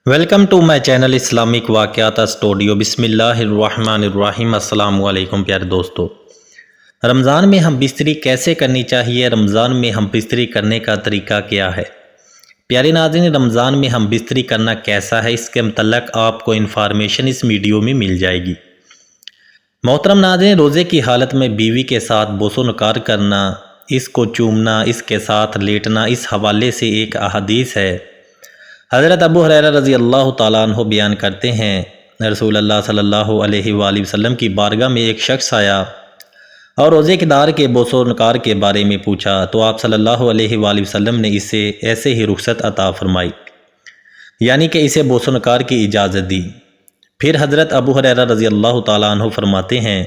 Welcome to my channel Islamic واقعات studio. بسم اللہ الرحمن الرحیم۔ السلام علیکم پیارے دوستو، رمضان میں ہم بستری کیسے کرنی چاہیے؟ رمضان میں ہم بستری کرنے کا طریقہ کیا ہے؟ پیارے ناظرین، رمضان میں ہم بستری کرنا کیسا ہے، اس کے متعلق آپ کو انفارمیشن اس ویڈیو میں مل جائے گی۔ محترم ناظرین، روزے کی حالت میں بیوی کے ساتھ بوس و نکار کرنا، اس کو چومنا، اس کے ساتھ لیٹنا، اس حوالے سے ایک احادیث ہے۔ حضرت ابو ہریرہ رضی اللہ تعالیٰ عنہ بیان کرتے ہیں، رسول اللہ صلی اللہ علیہ وآلہ وسلم کی بارگاہ میں ایک شخص آیا اور روزے کے دار کے بوس و نکار کے بارے میں پوچھا تو آپ صلی اللہ علیہ وآلہ وسلم نے اسے ایسے ہی رخصت عطا فرمائی، یعنی کہ اسے بوس و نکار کی اجازت دی۔ پھر حضرت ابو ہریرہ رضی اللہ تعالیٰ عنہ فرماتے ہیں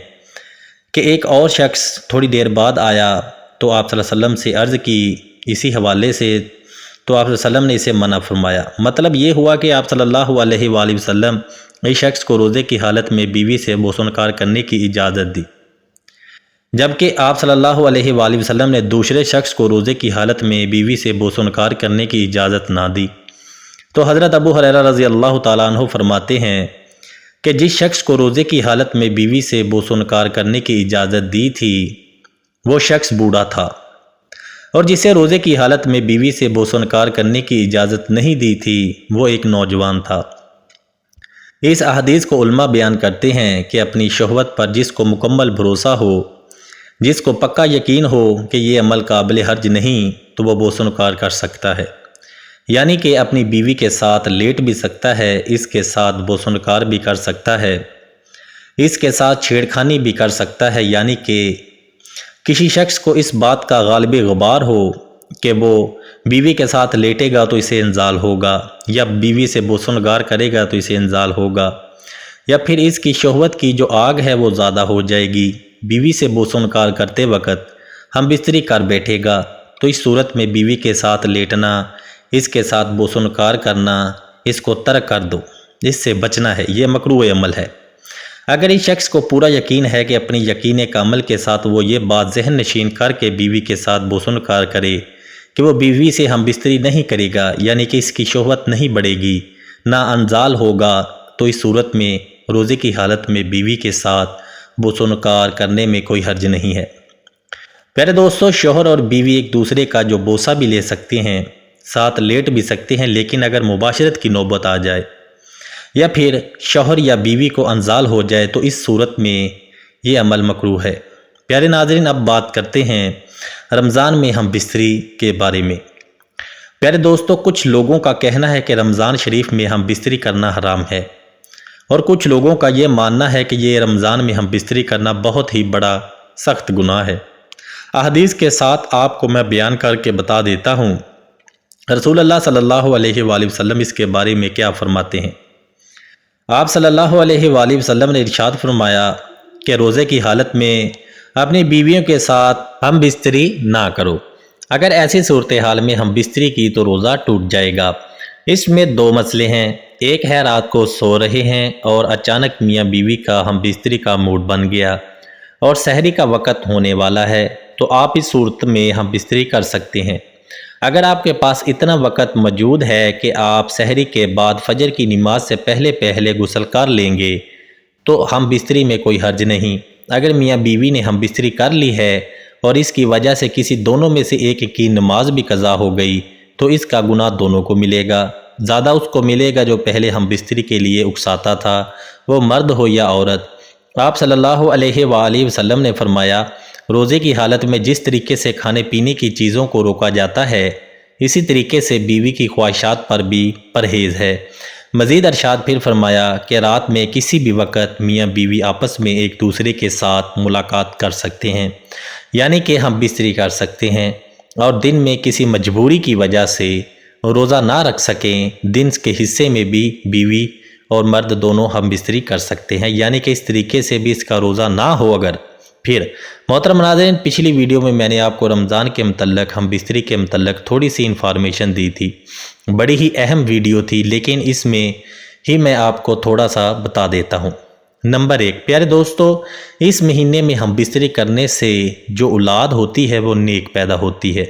کہ ایک اور شخص تھوڑی دیر بعد آیا تو آپ صلی اللہ علیہ وسلم سے عرض کی اسی حوالے سے، تو آپ صلی اللہ علیہ وسلم نے اسے منع فرمایا۔ مطلب یہ ہوا کہ آپ صلی اللہ علیہ وآلہ وسلم اس شخص کو روزے کی حالت میں بیوی سے بوس و نکار کرنے کی اجازت دی، جبکہ آپ صلی اللہ علیہ وآلہ وسلم نے دوسرے شخص کو روزے کی حالت میں بیوی سے بوس و نکار کرنے کی اجازت نہ دی۔ تو حضرت ابو ہریرہ رضی اللہ تعالیٰ عنہ فرماتے ہیں کہ جس شخص کو روزے کی حالت میں بیوی سے بوس و نکار کرنے کی اجازت دی تھی وہ شخص بوڑھا تھا، اور جسے روزے کی حالت میں بیوی سے بوس و نکار کرنے کی اجازت نہیں دی تھی وہ ایک نوجوان تھا۔ اس احادیث کو علماء بیان کرتے ہیں کہ اپنی شہوت پر جس کو مکمل بھروسہ ہو، جس کو پکا یقین ہو کہ یہ عمل قابل حرج نہیں، تو وہ بوس و نکار کر سکتا ہے، یعنی کہ اپنی بیوی کے ساتھ لیٹ بھی سکتا ہے، اس کے ساتھ بوس و نکار بھی کر سکتا ہے، اس کے ساتھ چھیڑ خانی بھی کر سکتا ہے، یعنی کہ کسی شخص کو اس بات کا غالب غبار ہو کہ وہ بیوی کے ساتھ لیٹے گا تو اسے انزال ہوگا، یا بیوی سے بوس و نکار کرے گا تو اسے انزال ہوگا، یا پھر اس کی شہوت کی جو آگ ہے وہ زیادہ ہو جائے گی، بیوی سے بوس و نکار کرتے وقت ہم بستری کر بیٹھے گا، تو اس صورت میں بیوی کے ساتھ لیٹنا، اس کے ساتھ بوس و نکار کرنا، اس کو ترک کر دو، اس سے بچنا ہے، یہ مکروہ عمل ہے۔ اگر اس شخص کو پورا یقین ہے کہ اپنی یقین کامل کے ساتھ وہ یہ بات ذہن نشین کر کے بیوی کے ساتھ بوس و نکار کرے کہ وہ بیوی سے ہم بستری نہیں کرے گا، یعنی کہ اس کی شہوت نہیں بڑھے گی، نہ انزال ہوگا، تو اس صورت میں روزے کی حالت میں بیوی کے ساتھ بوس و نکار کرنے میں کوئی حرج نہیں ہے۔ پیارے دوستو، شوہر اور بیوی ایک دوسرے کا جو بوسہ بھی لے سکتے ہیں، ساتھ لیٹ بھی سکتے ہیں، لیکن اگر مباشرت کی نوبت آ جائے یا پھر شوہر یا بیوی کو انزال ہو جائے تو اس صورت میں یہ عمل مکروہ ہے۔ پیارے ناظرین، اب بات کرتے ہیں رمضان میں ہم بستری کے بارے میں۔ پیارے دوستو، کچھ لوگوں کا کہنا ہے کہ رمضان شریف میں ہم بستری کرنا حرام ہے، اور کچھ لوگوں کا یہ ماننا ہے کہ یہ رمضان میں ہم بستری کرنا بہت ہی بڑا سخت گناہ ہے۔ احادیث کے ساتھ آپ کو میں بیان کر کے بتا دیتا ہوں رسول اللہ صلی اللہ علیہ وآلہ وسلم اس کے بارے میں کیا فرماتے ہیں۔ آپ صلی اللہ علیہ وآلہ وسلم نے ارشاد فرمایا کہ روزے کی حالت میں اپنی بیویوں کے ساتھ ہم بستری نہ کرو۔ اگر ایسی صورتحال میں ہم بستری کی تو روزہ ٹوٹ جائے گا۔ اس میں دو مسئلے ہیں، ایک ہے رات کو سو رہے ہیں اور اچانک میاں بیوی کا ہم بستری کا موڈ بن گیا اور سحری کا وقت ہونے والا ہے، تو آپ اس صورت میں ہم بستری کر سکتے ہیں۔ اگر آپ کے پاس اتنا وقت موجود ہے کہ آپ سحری کے بعد فجر کی نماز سے پہلے غسل کر لیں گے تو ہم بستری میں کوئی حرج نہیں۔ اگر میاں بیوی نے ہم بستری کر لی ہے اور اس کی وجہ سے کسی دونوں میں سے ایک کی نماز بھی قضا ہو گئی تو اس کا گناہ دونوں کو ملے گا۔ زیادہ اس کو ملے گا جو پہلے ہم بستری کے لیے اکساتا تھا، وہ مرد ہو یا عورت۔ آپ صلی اللہ علیہ وآلہ وسلم نے فرمایا، روزے کی حالت میں جس طریقے سے کھانے پینے کی چیزوں کو روکا جاتا ہے، اسی طریقے سے بیوی کی خواہشات پر بھی پرہیز ہے۔ مزید ارشاد پھر فرمایا کہ رات میں کسی بھی وقت میاں بیوی آپس میں ایک دوسرے کے ساتھ ملاقات کر سکتے ہیں، یعنی کہ ہم بستری کر سکتے ہیں، اور دن میں کسی مجبوری کی وجہ سے روزہ نہ رکھ سکیں، دن کے حصے میں بھی بیوی اور مرد دونوں ہم بستری کر سکتے ہیں، یعنی کہ اس طریقے سے بھی اس کا روزہ نہ ہو اگر۔ پھر محترم ناظرین، پچھلی ویڈیو میں میں نے آپ کو رمضان کے متعلق ہم بستری کے متعلق تھوڑی سی انفارمیشن دی تھی، بڑی ہی اہم ویڈیو تھی، لیکن اس میں ہی میں آپ کو تھوڑا سا بتا دیتا ہوں۔ نمبر 1، پیارے دوستو، اس مہینے میں ہم بستری کرنے سے جو اولاد ہوتی ہے وہ نیک پیدا ہوتی ہے،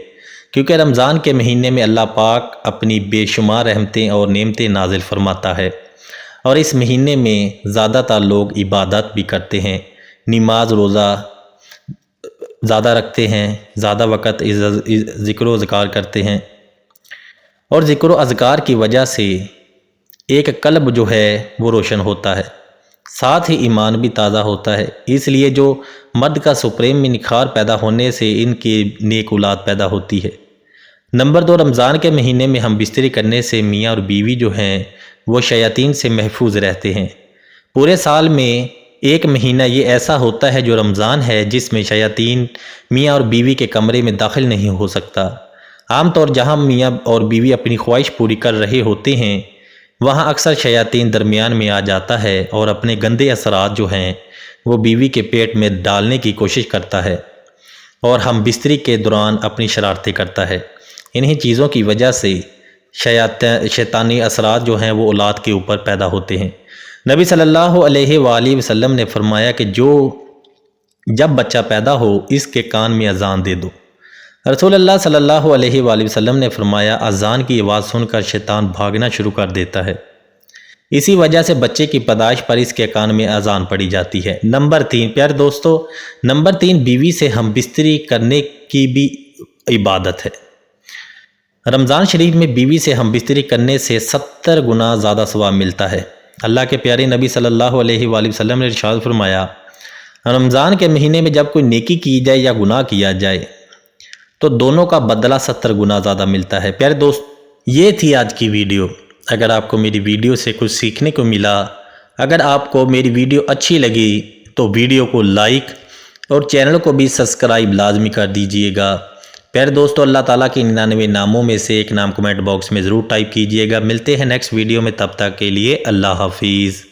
کیونکہ رمضان کے مہینے میں اللہ پاک اپنی بے شمار رحمتیں اور نعمتیں نازل فرماتا ہے، اور اس مہینے میں زیادہ تر لوگ عبادت بھی کرتے ہیں، نماز روزہ زیادہ رکھتے ہیں، زیادہ وقت ذکر و اذکار کرتے ہیں، اور ذکر و اذکار کی وجہ سے ایک قلب جو ہے وہ روشن ہوتا ہے، ساتھ ہی ایمان بھی تازہ ہوتا ہے۔ اس لیے جو مرد کا سپریم میں نکھار پیدا ہونے سے ان کی نیک اولاد پیدا ہوتی ہے۔ نمبر 2، رمضان کے مہینے میں ہم بستری کرنے سے میاں اور بیوی جو ہیں وہ شیاطین سے محفوظ رہتے ہیں۔ پورے سال میں ایک مہینہ یہ ایسا ہوتا ہے جو رمضان ہے، جس میں شیاطین میاں اور بیوی کے کمرے میں داخل نہیں ہو سکتا۔ عام طور جہاں میاں اور بیوی اپنی خواہش پوری کر رہے ہوتے ہیں، وہاں اکثر شیاطین درمیان میں آ جاتا ہے اور اپنے گندے اثرات جو ہیں وہ بیوی کے پیٹ میں ڈالنے کی کوشش کرتا ہے، اور ہم بستری کے دوران اپنی شرارتیں کرتا ہے۔ انہی چیزوں کی وجہ سے شیطانی اثرات جو ہیں وہ اولاد کے اوپر پیدا ہوتے ہیں۔ نبی صلی اللہ علیہ وآلہ وسلم نے فرمایا کہ جب بچہ پیدا ہو اس کے کان میں اذان دے دو۔ رسول اللہ صلی اللہ علیہ وآلہ وسلم نے فرمایا اذان کی آواز سن کر شیطان بھاگنا شروع کر دیتا ہے، اسی وجہ سے بچے کی پیدائش پر اس کے کان میں اذان پڑی جاتی ہے۔ نمبر 3، پیارے دوستو، نمبر 3، بیوی سے ہم بستری کرنے کی بھی عبادت ہے۔ رمضان شریف میں بیوی سے ہم بستری کرنے سے 70 گنا زیادہ ثواب ملتا ہے۔ اللہ کے پیارے نبی صلی اللہ علیہ وآلہ وسلم نے ارشاد فرمایا، رمضان کے مہینے میں جب کوئی نیکی کی جائے یا گناہ کیا جائے تو دونوں کا بدلہ 70 گنا زیادہ ملتا ہے۔ پیارے دوست، یہ تھی آج کی ویڈیو۔ اگر آپ کو میری ویڈیو سے کچھ سیکھنے کو ملا، اگر آپ کو میری ویڈیو اچھی لگی تو ویڈیو کو لائک اور چینل کو بھی سبسکرائب لازمی کر دیجئے گا۔ پیارے دوستو، اللہ تعالیٰ کے 99 ناموں میں سے ایک نام کمنٹ باکس میں ضرور ٹائپ کیجئے گا۔ ملتے ہیں نیکسٹ ویڈیو میں، تب تک کے لیے اللہ حافظ۔